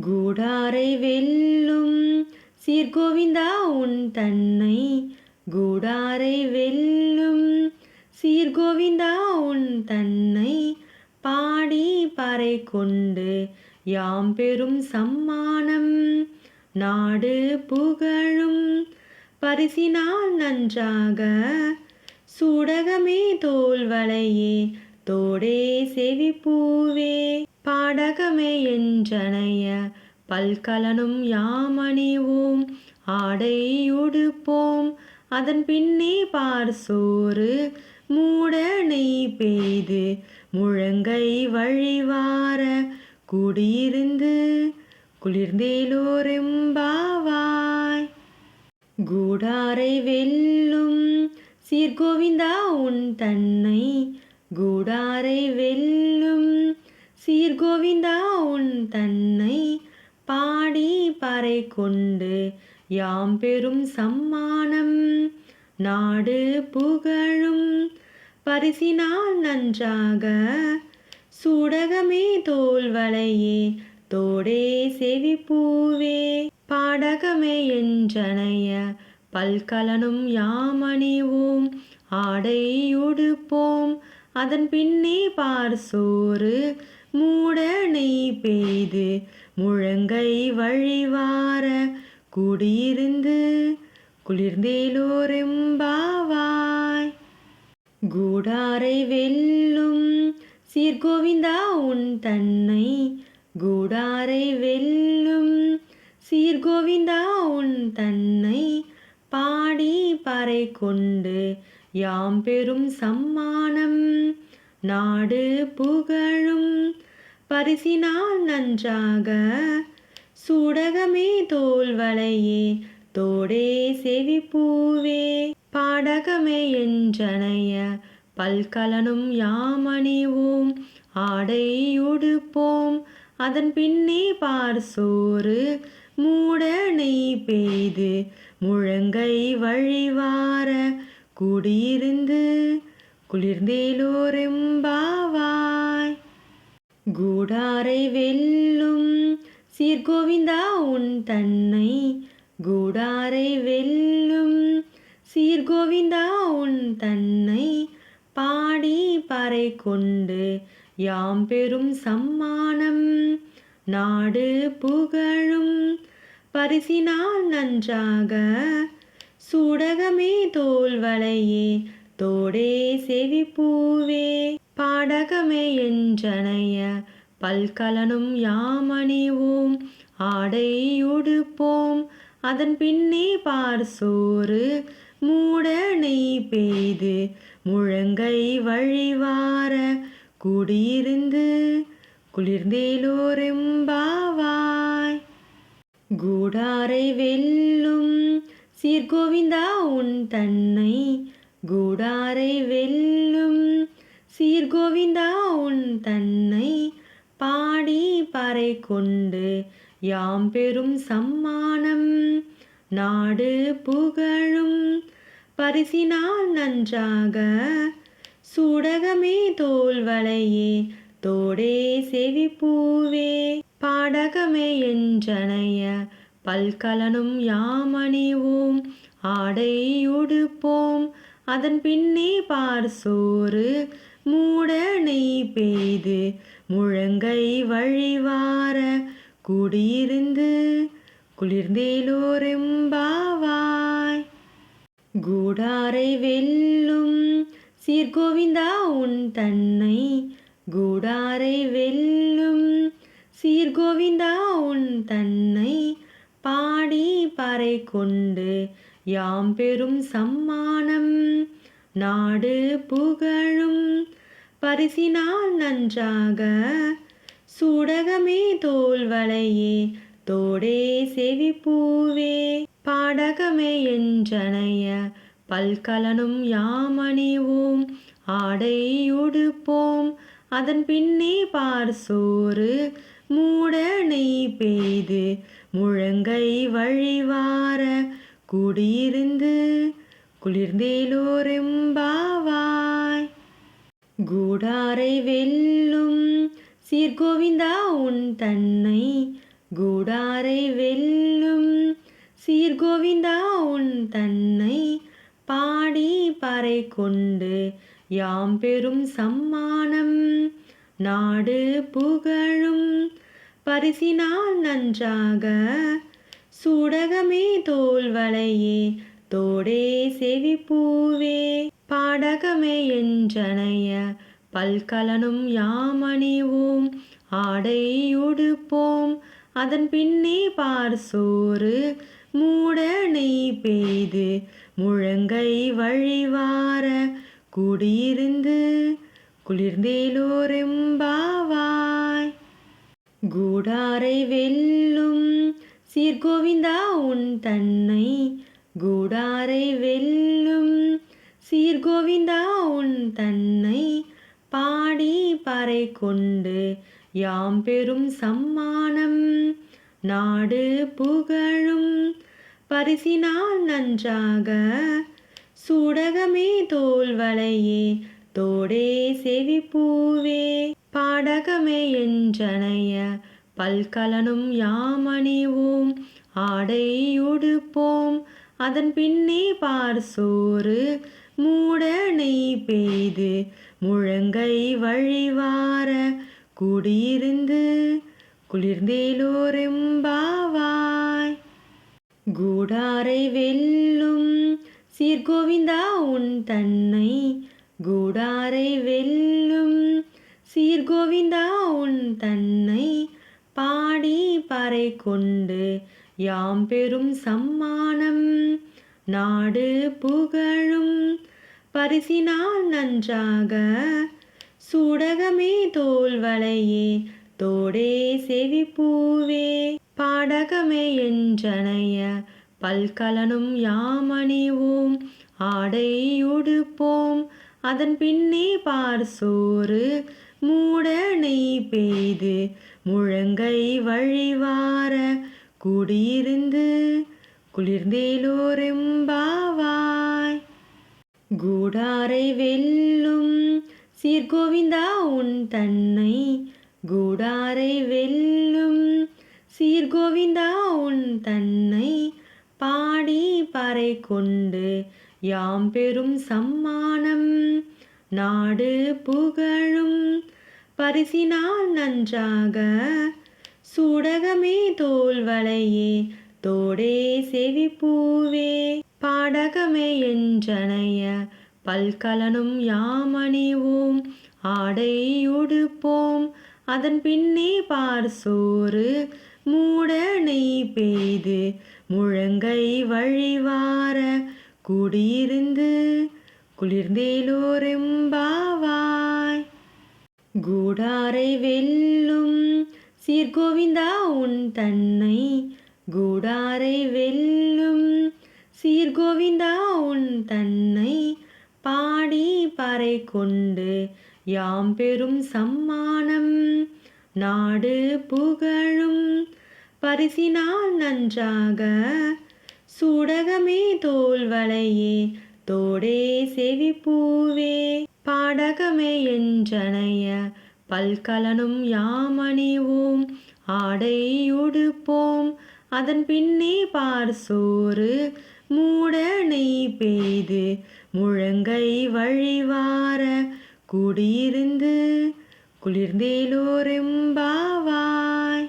கூடாரை வெல்லும் சீர்கோவிந்தா உன் தன்னை. கூடாரை வெல்லும் சீர்கோவிந்தா உன் தன்னை. பாடி பறை கொண்டு யாம் பெரும் சம்மானம். நாடு புகழும் பரிசினால் நன்றாக. சூடகமே தோல்வளையே தோடே செவிப்பூவே. பாடகமே என்றனைய பல்கலனும் யாமணிவோம். ஆடை உடுப்போம் அதன் பின்னே பார்சோறு. மூட நெய் பெய்து முழங்கை வழிவார. குடியிருந்து குளிர்ந்தேலோரெம்பாவாய். கூடாரை வெல்லும் சீர்கோவிந்தா உன் தன்னை. கூடாரை வெல்லும் சீர்கோவிந்தா உன் தன்னை. பாடி பறை கொண்டு யாம் பெரும் சம்மானம். நாடு புகழும் பரிசினால் நன்றாக. சூடகமே தோல்வளையே தோடே செவிப்பூவே. பாடகமே என்றனைய பல்கலனும் யாமணிவோம். ஆடை உடுப்போம் அதன் பின்னே பார்சோறு. மூட நெய் பெய்து முழங்கை வழிவார. குடியிருந்து குளிர்ந்தேலோரெம்பாவாய். கூடாரை வெல்லும் சீர்கோவிந்தா உன் தன்னை. கூடாரை வெல்லும் சீர்கோவிந்தா உன் தன்னை. பாடி பறை கொண்டு யாம் பெரும் சம்மானம். நாடு புகழும் பரிசினால் நன்றாக. சூடகமே தோல்வளையே தோடே செவிப்பூவே. பாடகமே என்றனைய பல்கலனும் யாமணிவோம். ஆடை உடுப்போம் அதன் பின்னே பார்சோறு. மூட நெய் பெய்து முழங்கை வழிவார. குடியிருந்து குளிர்ந்தேலோரெம்பாவாய். கூடாரை வெல்லும் சீர்கோவிந்தா உன் தன்னை. கூடாரை வெல்லும் சீர்கோவிந்தா உன் தன்னை. பாடி பறை கொண்டு யாம் பெரும் சம்மானம். நாடு புகழும் பரிசினால் நன்றாக. சூடகமே தோல்வளையே தோடே செவிப்பூவே. பாடகமே என்றனைய பல்கலனும் யாமணிவோம். ஆடை உடுப்போம் அதன் பின்னே பார்சோறு. மூட நெய் பெய்து முழங்கை வழிவார. குடியிருந்து குளிர்ந்தேலோரெம்பாவாய். கூடாரை வெல்லும் சீர்கோவிந்தா உன் தன்னை. கூடாரை வெல்லும் சீர்கோவிந்தா உன் தன்னை. பாடி பறை கொண்டு யாம் பெரும் சம்மானம். நாடு புகழும் பரிசினால் நன்றாக. சூடகமே தோல்வளையே தோடே செவிப்பூவே. பாடகமே என்றனைய பல்கலனும் யாமணிவோம். ஆடை உடுப்போம் அதன் பின்னே பார்சோறு. மூட நெய் பெய்து முழங்கை வழிவார. குடியிருந்து குளிர்ந்தேலோரெம்பாவாய். கூடாரை வெல்லும் சீர்கோவிந்தா உன் தன்னை. கூடாரை வெல்லும் சீர்கோவிந்தா உன் தன்னை. பாடி பறை கொண்டு யாம் பெரும் சம்மானம். நாடு புகழும் பரிசினால் நன்றாக. சூடகமே தோல்வளையே தோடே செவிப்பூவே. பாடகமே என்றனைய பல்கலனும் யாமணிவோம். ஆடை உடுப்போம் அதன் பின்னே பார்சோறு. மூட நெய் பெய்து முழங்கை வழிவார. குடியிருந்து குளிர்ந்தேலோரெம்பாவாய். கூடாரை வெல்லும் சீர்கோவிந்தா உன் தன்னை. கூடாரை வெல்லும் சீர்கோவிந்தா உன் தன்னை பாடி பறை கொண்டு யாம் பெரும் சம்மானம் நாடு புகழும் பரிசினால் நன்றாக சூடகமே தோல்வளையே தோடே செவிப்பூவே பாடகமே என்றனைய பல்கலனும் யாமணிவோம் ஆடை உடுப்போம் அதன் பின்னே பார்சோறு மூட நெய் பெய்து முழங்கை வழிவார குடியிருந்து குளிர்ந்தேலோரெம்பாவாய். கூடாரை வெல்லும் சீர்கோவிந்தா உன் தன்னை கூடாரை வெல்லும் சீர்கோவிந்தா உன் தன்னை பாடி பறை கொண்டு யாம் பெரும் சம்மானம் நாடு புகழும் பரிசினால் நன்றாக சூடகமே தோல்வளையே தோடே செவிப்பூவே பாடகமே என்றனைய பல்கலனும் யாமணிவோம் ஆடை உடுப்போம் அதன் பின்னே பார்சோறு மூட நெய் பெய்து முழங்கை வழிவார குடியிருந்து குளிர்ந்தேலோரெம்பாவாய். கூடாரை வெல்லும் சீர்கோவிந்தா உன் தன்னை கூடாரை வெல்லும் சீர்கோவிந்தா உன் தன்னை பாடி பறை கொண்டு யாம் பெரும் சம்மானம் நாடு புகழும் பரிசினால் நன்றாக சூடகமே தோல்வளையே தோடே செவிப்பூவே பாடகமே என்றனைய பல்கலனும் யாமணிவோம் ஆடை உடுப்போம் அதன் பின்னே பார்சோறு மூட நெய் பெய்து முழங்கை வழிவார குடியிருந்து குளிர்ந்தேலோரெம்பாவாய். கூடாரை வெல்லும் சீர்கோவிந்தா உன் தன்னை கூடாரை வெல்லும் சீர்கோவிந்தா உன் தன்னை பாடி பறை கொண்டு யாம் பெரும் சம்மானம் நாடு புகழும் பரிசினால் நன்றாக சூடகமே தோல்வளையே தோடே செவிப்பூவே பாடகமே என்றனைய பல்கலனும் யாமணிவோம் ஆடை உடுப்போம் அதன் பின்னே பார்சோறு மூட நெய் பெய்து முழங்கை வழிவார குடியிருந்து குளிர்ந்தேலோரெம்பாவாய். கூடாரை வெல்லும் சீர்கோவிந்தா உன் தன்னை கூடாரை வெல்லும் சீர்கோவிந்தா உன் தன்னை பாடி பறை கொண்டு யாம் பெரும் சம்மானம் நாடு புகழும் பரிசினால் நன்றாக சூடகமே தோல்வளையே தோடே செவிப்பூவே பாடகமே என்றனைய பல்கலனும் யாமணிவோம் ஆடை உடுப்போம் அதன் பின்னே பார்சோறு மூட நெய் பெய்து முழங்கை வழிவார குடியிருந்து குளிர்ந்தேலோரெம்பாவாய்.